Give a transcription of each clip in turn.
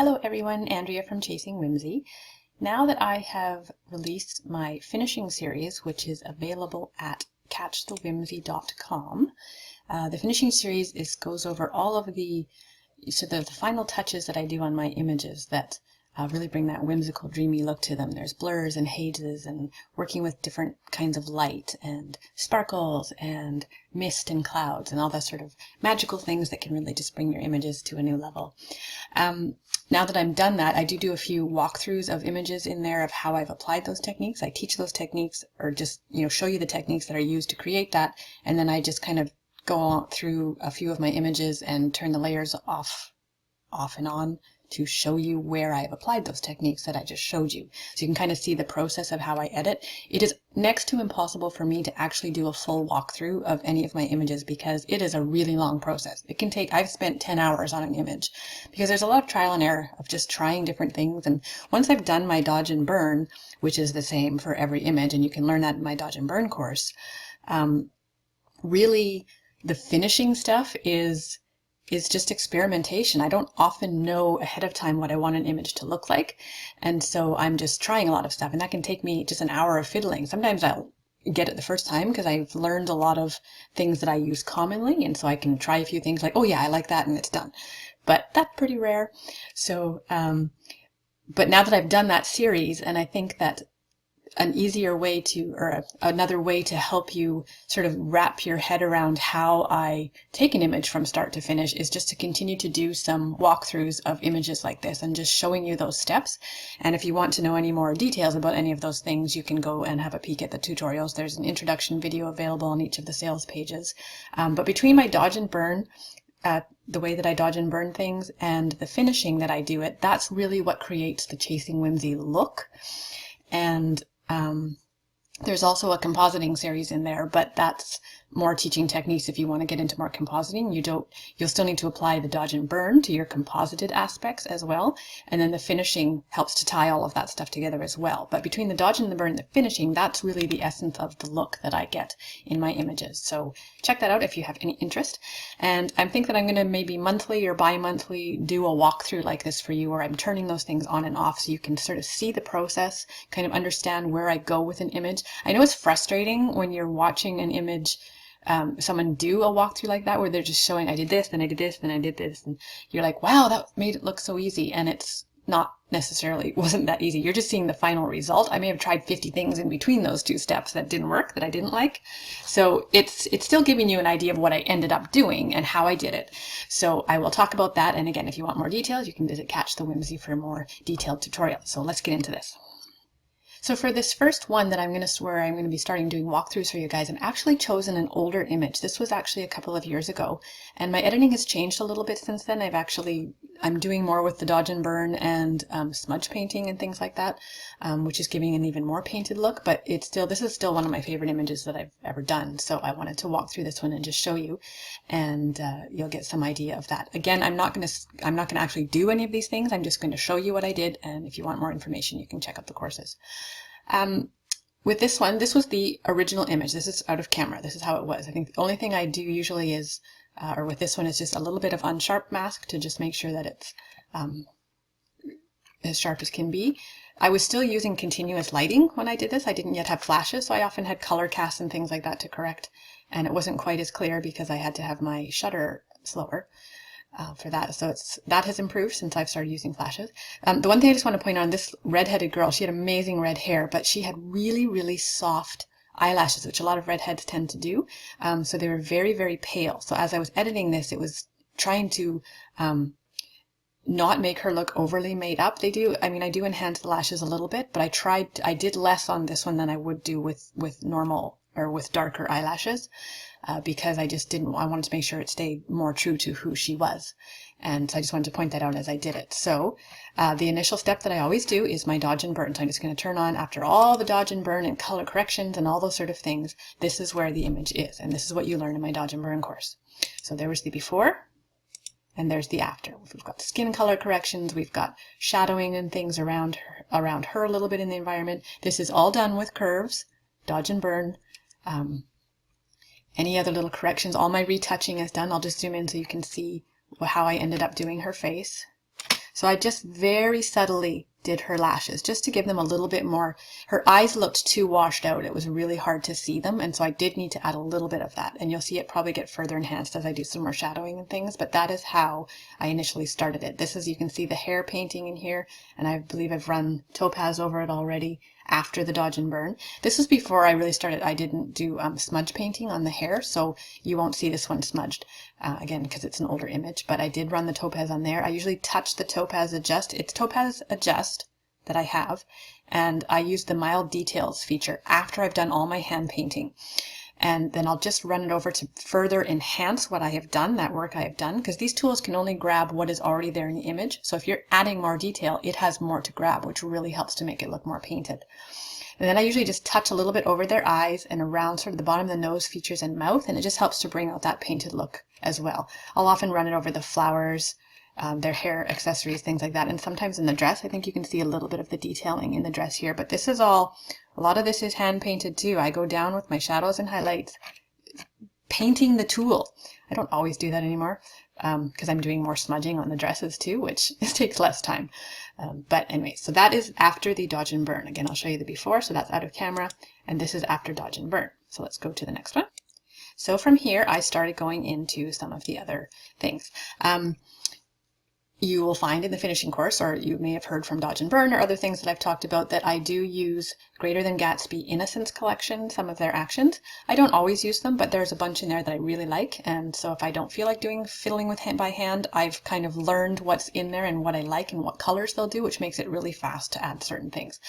Hello everyone, Andrea from Chasing Whimsy. Now that I have released my finishing series, which is available at catchthewhimsy.com, the finishing series goes over all of the final touches that I do on my images that really bring that whimsical, dreamy look to them. There's blurs and hazes and working with different kinds of light and sparkles and mist and clouds and all that sort of magical things that can really just bring your images to a new level. Now that I'm done that, I do a few walkthroughs of images in there of how I've applied those techniques. I teach those techniques, or just show you the techniques that are used to create that, and then I just kind of go on through a few of my images and turn the layers off and on to show you where I've applied those techniques that I just showed you. So you can kind of see the process of how I edit. It is next to impossible for me to actually do a full walkthrough of any of my images because it is a really long process. It can take, I've spent 10 hours on an image because there's a lot of trial and error of just trying different things. And once I've done my dodge and burn, which is the same for every image, and you can learn that in my dodge and burn course, really the finishing stuff is just experimentation. I don't often know ahead of time what I want an image to look like. And so I'm just trying a lot of stuff, and that can take me just an hour of fiddling. Sometimes I'll get it the first time because I've learned a lot of things that I use commonly. And so I can try a few things like, oh yeah, I like that, and it's done. But that's pretty rare. So, but now that I've done that series, and I think that an easier way to, or another way to help you sort of wrap your head around how I take an image from start to finish is just to continue to do some walkthroughs of images like this and just showing you those steps. And if you want to know any more details about any of those things, you can go and have a peek at the tutorials. There's an introduction video available on each of the sales pages. But between my dodge and burn, the way that I dodge and burn things, and the finishing that I do it, that's really what creates the Chasing Whimsy look. And there's also a compositing series in there, but that's more teaching techniques. If you want to get into more compositing, you'll still need to apply the dodge and burn to your composited aspects as well. And then the finishing helps to tie all of that stuff together as well. But between the dodge and the burn and the finishing, that's really the essence of the look that I get in my images. So check that out if you have any interest. And I think that I'm going to maybe monthly or bi-monthly do a walkthrough like this for you, where I'm turning those things on and off so you can sort of see the process, kind of understand where I go with an image. I know it's frustrating when you're watching an image, someone do a walkthrough like that, where they're just showing, I did this, then I did this, then I did this, and you're like, wow, that made it look so easy. And it's not necessarily, wasn't that easy. You're just seeing the final result. I may have tried 50 things in between those two steps that didn't work, that I didn't like. So it's still giving you an idea of what I ended up doing and how I did it. So I will talk about that. And again, if you want more details, you can visit Catch the Whimsy for more detailed tutorials. So let's get into this. So for this first one that I'm going to be starting doing walkthroughs for you guys, I've actually chosen an older image. This was actually a couple of years ago, and my editing has changed a little bit since then. I'm doing more with the dodge and burn and smudge painting and things like that, which is giving an even more painted look, but this is still one of my favorite images that I've ever done. So I wanted to walk through this one and just show you, and you'll get some idea of that. Again, I'm not going to actually do any of these things. I'm just going to show you what I did, and if you want more information, you can check out the courses. With this one, this was the original image. This is out of camera. This is how it was. I think the only thing I do usually is, or with this one, is just a little bit of unsharp mask to just make sure that it's as sharp as can be. I was still using continuous lighting when I did this. I didn't yet have flashes, so I often had color casts and things like that to correct, and it wasn't quite as clear because I had to have my shutter slower. For that. So that has improved since I've started using flashes. The one thing I just want to point out, this redheaded girl, she had amazing red hair, but she had really, really soft eyelashes, which a lot of redheads tend to do. So they were very, very pale. So as I was editing this, it was trying to not make her look overly made up. I do enhance the lashes a little bit, but I did less on this one than I would do with normal or with darker eyelashes. Because I wanted to make sure it stayed more true to who she was. And so I just wanted to point that out as I did it. So the initial step that I always do is my dodge and burn. So I'm just going to turn on, after all the dodge and burn and color corrections and all those sort of things, this is where the image is. And this is what you learn in my dodge and burn course. So there was the before, and there's the after. We've got skin color corrections, we've got shadowing and things around her a little bit in the environment. This is all done with curves, dodge and burn. Any other little corrections, all my retouching is done. I'll just zoom in so you can see how I ended up doing her face. So I just very subtly did her lashes just to give them a little bit more. Her eyes looked too washed out. It was really hard to see them. And so I did need to add a little bit of that. And you'll see it probably get further enhanced as I do some more shadowing and things. But that is how I initially started it. This is, you can see the hair painting in here. And I believe I've run topaz over it already after the dodge and burn. This was before I really started. I didn't do smudge painting on the hair, so you won't see this one smudged again because it's an older image, but I did run the topaz on there. I usually touch the topaz adjust. It's topaz adjust that I have, and I use the mild details feature after I've done all my hand painting. And then I'll just run it over to further enhance what I have done, that work I have done, because these tools can only grab what is already there in the image. So if you're adding more detail, it has more to grab, which really helps to make it look more painted. And then I usually just touch a little bit over their eyes and around sort of the bottom of the nose, features, and mouth, and it just helps to bring out that painted look as well. I'll often run it over the flowers, their hair accessories, things like that. And sometimes in the dress, I think you can see a little bit of the detailing in the dress here, but this is all, a lot of this is hand painted too. I go down with my shadows and highlights, painting the tool. I don't always do that anymore because I'm doing more smudging on the dresses too, which takes less time. But anyway, so that is after the dodge and burn. Again, I'll show you the before, so that's out of camera, and this is after dodge and burn. So let's go to the next one. So from here, I started going into some of the other things. You will find in the finishing course, or you may have heard from Dodge and Burn or other things that I've talked about, that I do use Greater Than Gatsby Innocence Collection, some of their actions. I don't always use them, but there's a bunch in there that I really like. And so if I don't feel like doing fiddling with hand by hand, I've kind of learned what's in there and what I like and what colors they'll do, which makes it really fast to add certain things.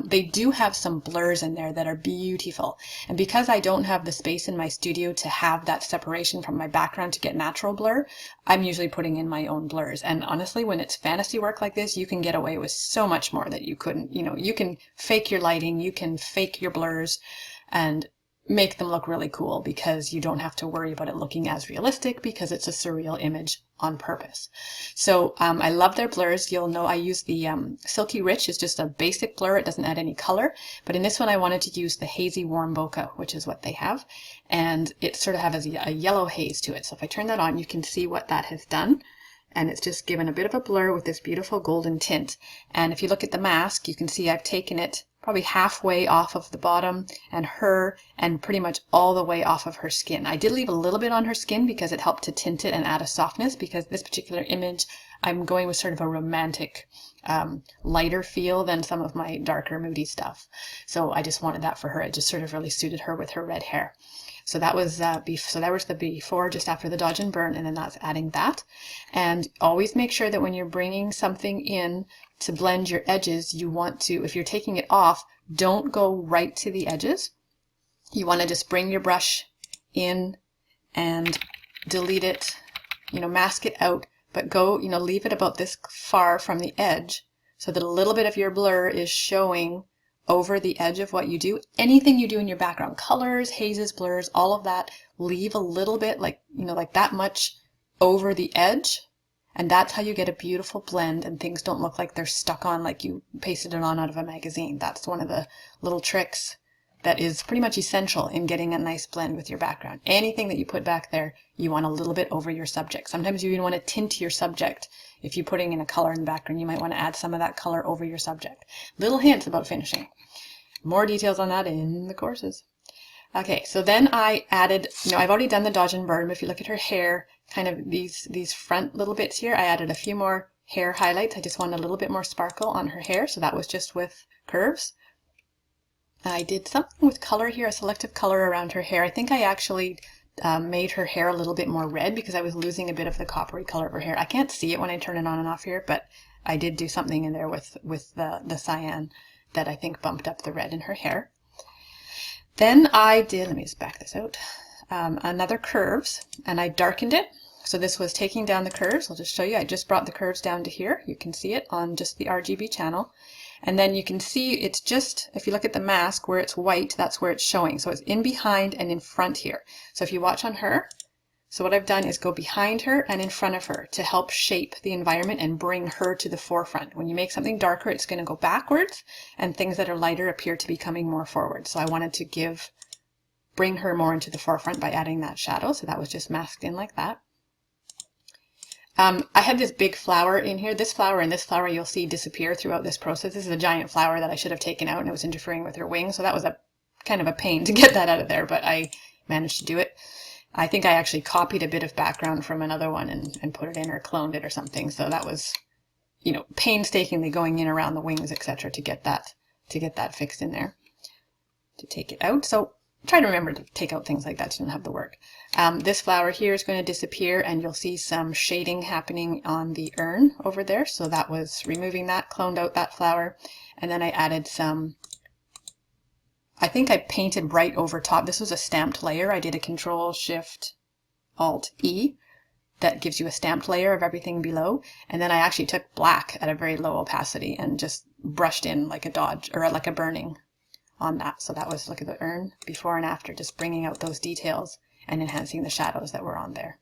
They do have some blurs in there that are beautiful. And because I don't have the space in my studio to have that separation from my background to get natural blur, I'm usually putting in my own blurs. And honestly, when it's fantasy work like this, you can get away with so much more that you couldn't. You can fake your lighting, you can fake your blurs and make them look really cool because you don't have to worry about it looking as realistic because it's a surreal image on purpose. So I love their blurs. You'll know I use the Silky Rich is just a basic blur. It doesn't add any color. But in this one, I wanted to use the Hazy Warm Bokeh, which is what they have. And it sort of has a yellow haze to it. So if I turn that on, you can see what that has done. And it's just given a bit of a blur with this beautiful golden tint. And if you look at the mask, you can see I've taken it probably halfway off of the bottom and her, and pretty much all the way off of her skin. I did leave a little bit on her skin because it helped to tint it and add a softness, because this particular image, I'm going with sort of a romantic, lighter feel than some of my darker, moody stuff. So I just wanted that for her. It just sort of really suited her with her red hair. So that was the before, just after the dodge and burn, and then that's adding that. And always make sure that when you're bringing something in to blend your edges, you want to, if you're taking it off, don't go right to the edges. You want to just bring your brush in and delete it, mask it out, but go, leave it about this far from the edge so that a little bit of your blur is showing over the edge of what you do. Anything you do in your background, colors, hazes, blurs, all of that, leave a little bit, like that much over the edge. And that's how you get a beautiful blend and things don't look like they're stuck on like you pasted it on out of a magazine. That's one of the little tricks that is pretty much essential in getting a nice blend with your background. Anything that you put back there, you want a little bit over your subject. Sometimes you even want to tint your subject. If you're putting in a color in the background, you might want to add some of that color over your subject. Little hints about finishing. More details on that in the courses. Okay, so then I added, I've already done the dodge and burn, but if you look at her hair, kind of these front little bits here, I added a few more hair highlights. I just wanted a little bit more sparkle on her hair, so that was just with curves. I did something with color here, a selective color around her hair. I think I actually made her hair a little bit more red because I was losing a bit of the coppery color of her hair. I can't see it when I turn it on and off here, but I did do something in there with the cyan that I think bumped up the red in her hair. Then I did, let me just back this out, another curves, and I darkened it. So this was taking down the curves. I'll just show you. I just brought the curves down to here. You can see it on just the RGB channel. And then you can see it's just, if you look at the mask where it's white, that's where it's showing. So it's in behind and in front here. So if you watch on her, so what I've done is go behind her and in front of her to help shape the environment and bring her to the forefront. When you make something darker, it's going to go backwards, and things that are lighter appear to be coming more forward. So I wanted to bring her more into the forefront by adding that shadow. So that was just masked in like that. I had this big flower in here. This flower and this flower you'll see disappear throughout this process. This is a giant flower that I should have taken out, and it was interfering with her wing. So that was a kind of a pain to get that out of there, but I managed to do it. I think I actually copied a bit of background from another one and put it in or cloned it or something. So that was, you know, painstakingly going in around the wings, etc. to get that fixed in there, to take it out. So try to remember to take out things like that so you don't have the work. This flower here is going to disappear, and you'll see some shading happening on the urn over there. So that was removing that, cloned out that flower, and then I added some, I think I painted right over top. This was a stamped layer. I did a Control-Shift-Alt-E. That gives you a stamped layer of everything below. And then I actually took black at a very low opacity and just brushed in like a dodge or like a burning on that. So that was, look at the urn before and after, just bringing out those details and enhancing the shadows that were on there.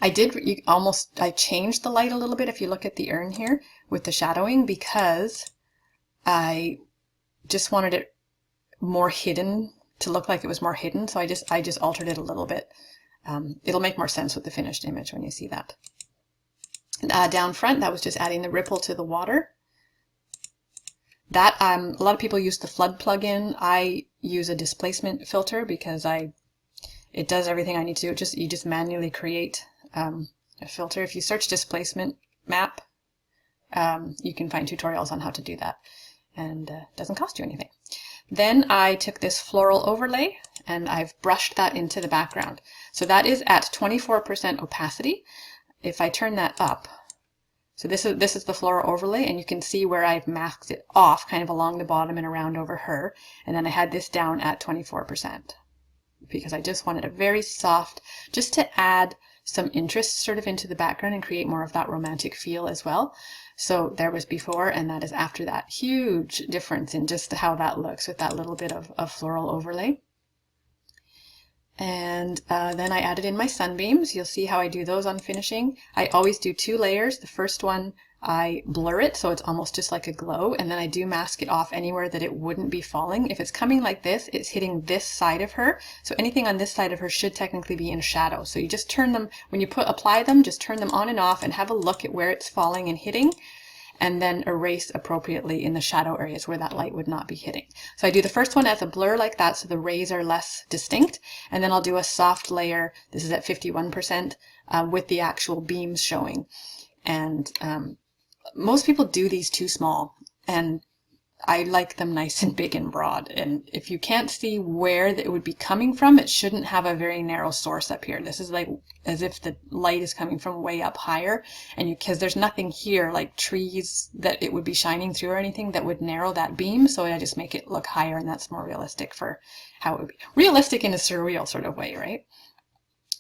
I changed the light a little bit if you look at the urn here with the shadowing, because I just wanted it more hidden, to look like it was more hidden. So I just altered it a little bit. It'll make more sense with the finished image when you see that. Down front, that was just adding the ripple to the water. That a lot of people use the flood plugin. I use a displacement filter because it does everything I need to do. You just manually create a filter. If you search displacement map, you can find tutorials on how to do that, and it doesn't cost you anything. Then I took this floral overlay and I've brushed that into the background. So that is at 24% opacity. If I turn that up, so this is the floral overlay, and you can see where I've masked it off kind of along the bottom and around over her. And then I had this down at 24% because I just wanted a very soft, just to add some interest sort of into the background and create more of that romantic feel as well. So there was before, and that is after that. Huge difference in just how that looks with that little bit of floral overlay. And then I added in my sunbeams. You'll see how I do those on finishing. I always do 2 layers. The first one, I blur it so it's almost just like a glow, and then I do mask it off anywhere that it wouldn't be falling. If it's coming like this, it's hitting this side of her. So anything on this side of her should technically be in shadow. So you just turn them, when you apply them, just turn them on and off and have a look at where it's falling and hitting, and then erase appropriately in the shadow areas where that light would not be hitting. So I do the first one as a blur like that, so the rays are less distinct, and then I'll do a soft layer, this is at 51%, with the actual beams showing. And most people do these too small, and I like them nice and big and broad. And if you can't see where it would be coming from, it shouldn't have a very narrow source up here. This is like as if the light is coming from way up higher, and because there's nothing here like trees that it would be shining through or anything that would narrow that beam. So I just make it look higher, and that's more realistic for how it would be. Realistic in a surreal sort of way, right?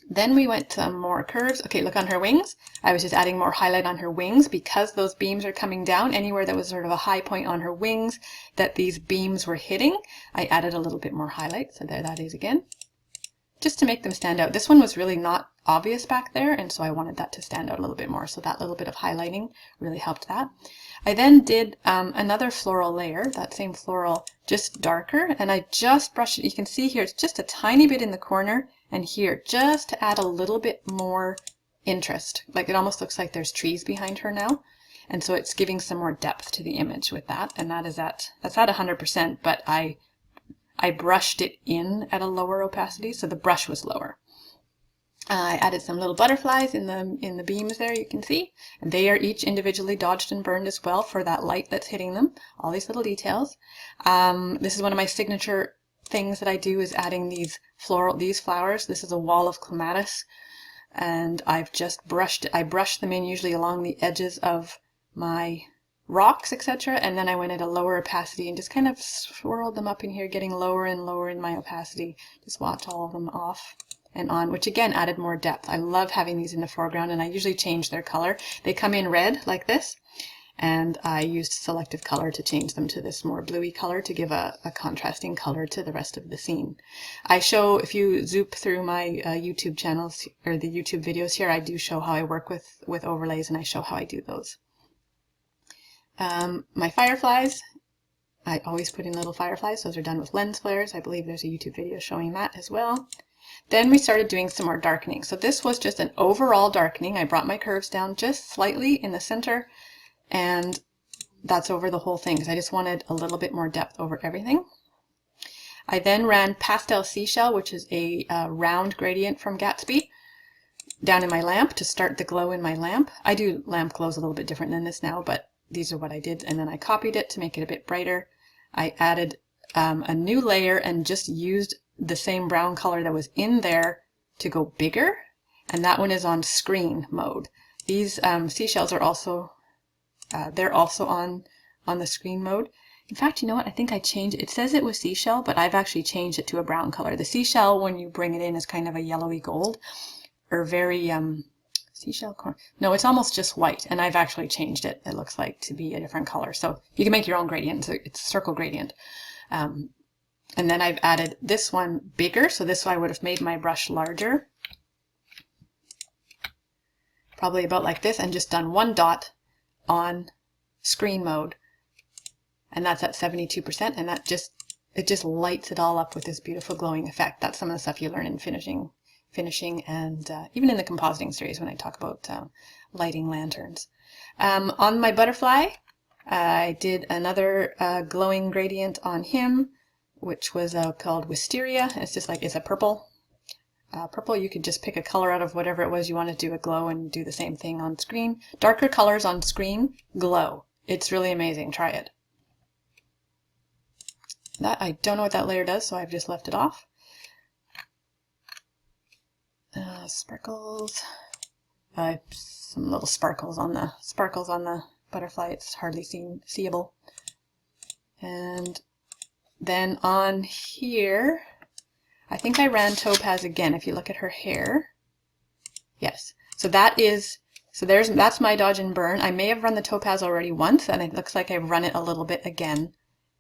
Then we went to more curves. Okay, look on her wings. I was just adding more highlight on her wings because those beams are coming down. Anywhere that was sort of a high point on her wings that these beams were hitting, I added a little bit more highlight. So there that is again, just to make them stand out. This one was really not obvious back there, and so I wanted that to stand out a little bit more. So that little bit of highlighting really helped that. I then did another floral layer, that same floral, just darker, and I just brushed it. You can see here, it's just a tiny bit in the corner and here, just to add a little bit more interest. Like it almost looks like there's trees behind her now. And so it's giving some more depth to the image with that. And that's at 100%, but I brushed it in at a lower opacity, so the brush was lower. I added some little butterflies in the beams there, you can see, and they are each individually dodged and burned as well for that light that's hitting them. All these little details. This is one of my signature things that I do, is adding these flowers. This is a wall of clematis, and I've just brushed. I brush them in usually along the edges of my rocks, etc., and then I went at a lower opacity and just kind of swirled them up in here, getting lower and lower in my opacity. Just watch all of them off and on, which again added more depth. I love having these in the foreground, and I usually change their color. They come in red like this, and I used selective color to change them to this more bluey color to give a contrasting color to the rest of the scene. I show, if you zoop through my YouTube channels or the YouTube videos here, I do show how I work with overlays, and I show how I do those. My fireflies, I always put in little fireflies. Those are done with lens flares. I believe there's a YouTube video showing that as well. Then we started doing some more darkening. So this was just an overall darkening. I brought my curves down just slightly in the center, and that's over the whole thing because I just wanted a little bit more depth over everything. I then ran Pastel Seashell, which is a round gradient from Gatsby, down in my lamp to start the glow in my lamp. I do lamp glows a little bit different than this now, but these are what I did. And then I copied it to make it a bit brighter. I added a new layer and just used the same brown color that was in there to go bigger. And that one is on screen mode. These seashells are also, they're also on the screen mode. In fact, you know what? I think I changed it. It says it was seashell, but I've actually changed it to a brown color. The seashell, when you bring it in, is kind of a yellowy gold, or very seashell corn. No, it's almost just white, and I've actually changed it. It looks like to be a different color, so you can make your own gradient. It's a circle gradient. And then I've added this one bigger, so this I would have made my brush larger, probably about like this, and just done one dot on screen mode. And that's at 72%, and that it just lights it all up with this beautiful glowing effect. That's some of the stuff you learn in finishing, and even in the compositing series when I talk about lighting lanterns. On my butterfly, I did another glowing gradient on him, which was called Wisteria. It's just like, it's a purple. Purple, you could just pick a color out of whatever it was you want to do a glow and do the same thing on screen. Darker colors on screen glow. It's really amazing. Try it. That, I don't know what that layer does, so I've just left it off. Sparkles. Some little sparkles on the butterfly. It's hardly seeable. And then on here, I think I ran Topaz again. If you look at her hair, yes. So that's my dodge and burn. I may have run the Topaz already once, and it looks like I've run it a little bit again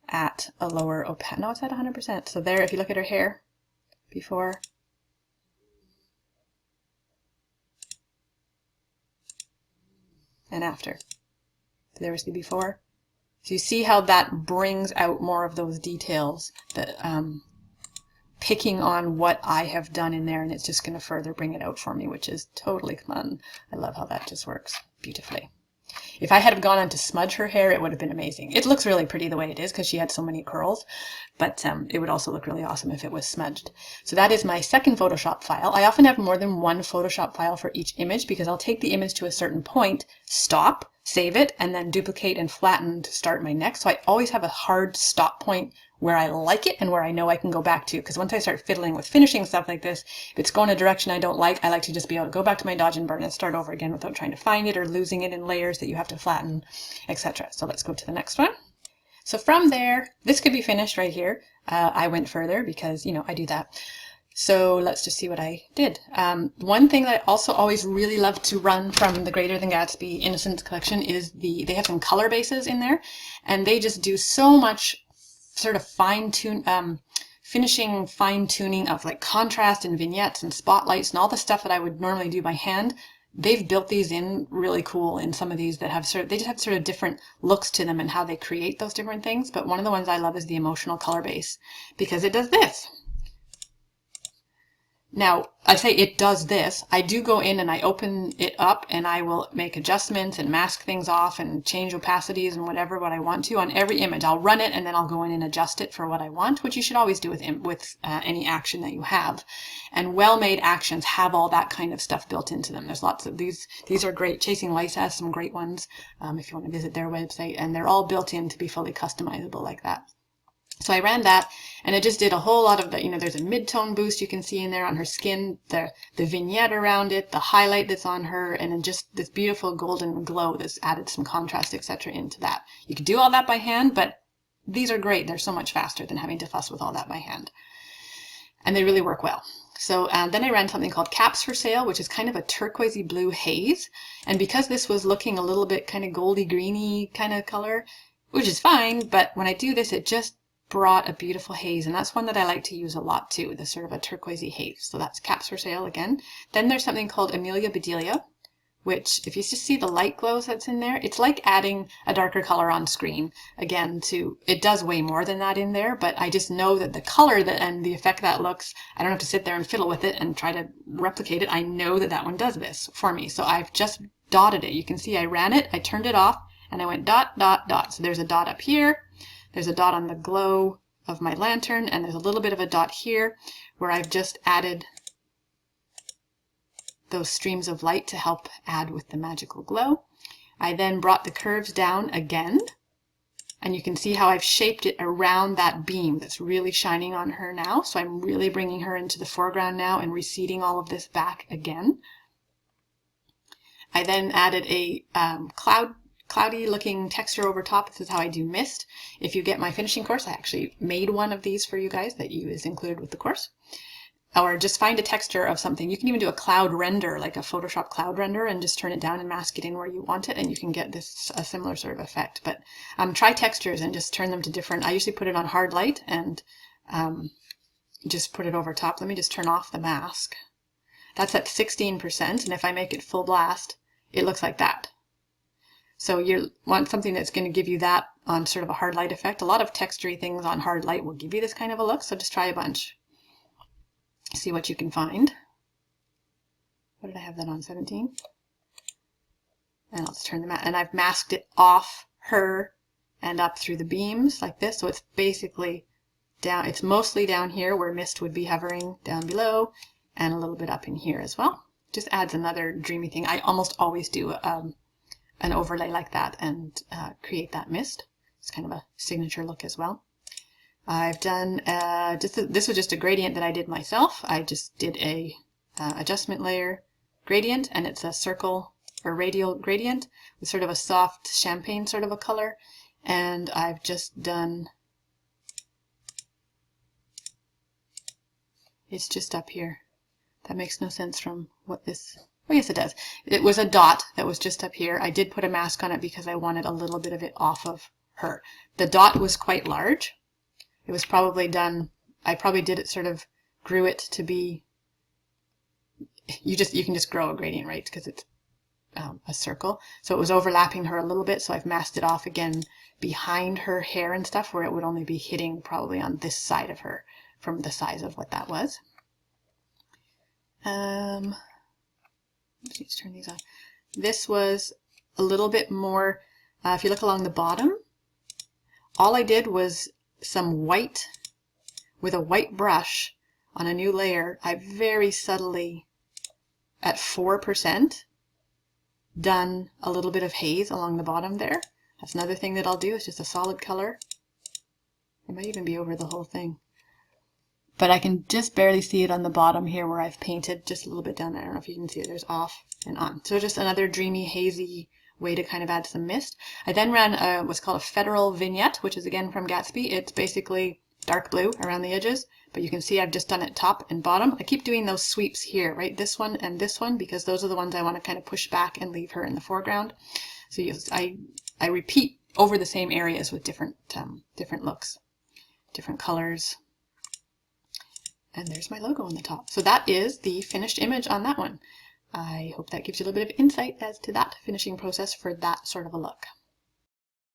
at a lower opacity. No, it's at 100%. So there, if you look at her hair, before and after. There's the before. So you see how that brings out more of those details, that picking on what I have done in there, and it's just going to further bring it out for me, which is totally fun. I love how that just works beautifully. If I had gone on to smudge her hair, it would have been amazing. It looks really pretty the way it is because she had so many curls, but it would also look really awesome if it was smudged. So that is my second Photoshop file. I often have more than one Photoshop file for each image because I'll take the image to a certain point, stop, save it, and then duplicate and flatten to start my next. So I always have a hard stop point where I like it and where I know I can go back to, because once I start fiddling with finishing stuff like this, if it's going a direction I don't like, I like to just be able to go back to my dodge and burn and start over again without trying to find it or losing it in layers that you have to flatten, etc. So let's go to the next one. So from there, this could be finished right here. I went further because, you know, I do that. So let's just see what I did. One thing that I also always really love to run from the Greater Than Gatsby Innocence collection is they have some color bases in there, and they just do so much sort of finishing fine-tuning of like contrast and vignettes and spotlights and all the stuff that I would normally do by hand. They've built these in really cool in some of these that have they just have sort of different looks to them and how they create those different things. But one of the ones I love is the emotional color base, because it does this. Now, I say it does this. I do go in and I open it up and I will make adjustments and mask things off and change opacities and what I want to on every image. I'll run it and then I'll go in and adjust it for what I want, which you should always do with any action that you have. And well-made actions have all that kind of stuff built into them. There's lots of these. These are great. Chasing Lice has some great ones if you want to visit their website, and they're all built in to be fully customizable like that. So I ran that, and it just did a whole lot of the, you know, there's a mid-tone boost you can see in there on her skin, the vignette around it, the highlight that's on her, and then just this beautiful golden glow that's added some contrast, etc. into that. You could do all that by hand, but these are great. They're so much faster than having to fuss with all that by hand. And they really work well. So then I ran something called Caps for Sale, which is kind of a turquoisey blue haze. And because this was looking a little bit kind of goldy greeny kind of color, which is fine, but when I do this, it just brought a beautiful haze, and that's one that I like to use a lot too, the sort of a turquoisey haze. So that's Caps for Sale again. Then there's something called Amelia Bedelia, which if you just see the light glows that's in there, it's like adding a darker color on screen. Again, it does way more than that in there, but I just know that the color and the effect that looks, I don't have to sit there and fiddle with it and try to replicate it. I know that that one does this for me. So I've just dotted it. You can see I ran it, I turned it off, and I went dot, dot, dot. So there's a dot up here, there's a dot on the glow of my lantern, and there's a little bit of a dot here where I've just added those streams of light to help add with the magical glow. I then brought the curves down again, and you can see how I've shaped it around that beam that's really shining on her now. So I'm really bringing her into the foreground now and receding all of this back again. I then added a cloudy looking texture over top. This is how I do mist. If you get my finishing course, I actually made one of these for you guys that is included with the course. Or just find a texture of something. You can even do a cloud render, like a Photoshop cloud render, and just turn it down and mask it in where you want it, and you can get a similar sort of effect. But try textures and just turn them to different. I usually put it on hard light and just put it over top. Let me just turn off the mask. That's at 16%, and if I make it full blast, it looks like that. So you want something that's going to give you that on sort of a hard light effect. A lot of textury things on hard light will give you this kind of a look, so just try a bunch. See what you can find. What did I have that on? 17? And let's turn them out. And I've masked it off her and up through the beams like this. So it's basically down, it's mostly down here where mist would be hovering down below, and a little bit up in here as well. Just adds another dreamy thing. I almost always do an overlay like that and create that mist. It's kind of a signature look as well. I've done, this was just a gradient that I did myself. I just did a adjustment layer gradient, and it's a circle or radial gradient with sort of a soft champagne sort of a color. And I've just done, it's just up here. That makes no sense from what this, oh yes it does. It was a dot that was just up here. I did put a mask on it because I wanted a little bit of it off of her. The dot was quite large. It was probably done, I probably did it sort of, grew it to be, you can just grow a gradient, right? Because it's a circle. So it was overlapping her a little bit, so I've masked it off again behind her hair and stuff where it would only be hitting probably on this side of her from the size of what that was. Let's turn these off. This was a little bit more, if you look along the bottom, all I did was some white with a white brush on a new layer. I very subtly at 4% done a little bit of haze along the bottom there. That's another thing that I'll do, is just a solid color. It might even be over the whole thing, but I can just barely see it on the bottom here where I've painted just a little bit down there. I don't know if you can see it. There's off and on. So just another dreamy, hazy way to kind of add some mist. I then ran what's called a federal vignette, which is again from Gatsby. It's basically dark blue around the edges, but you can see I've just done it top and bottom. I keep doing those sweeps here, right? This one and this one, because those are the ones I want to kind of push back and leave her in the foreground. So I repeat over the same areas with different looks, different colors. And there's my logo on the top. So that is the finished image on that one. I hope that gives you a little bit of insight as to that finishing process for that sort of a look.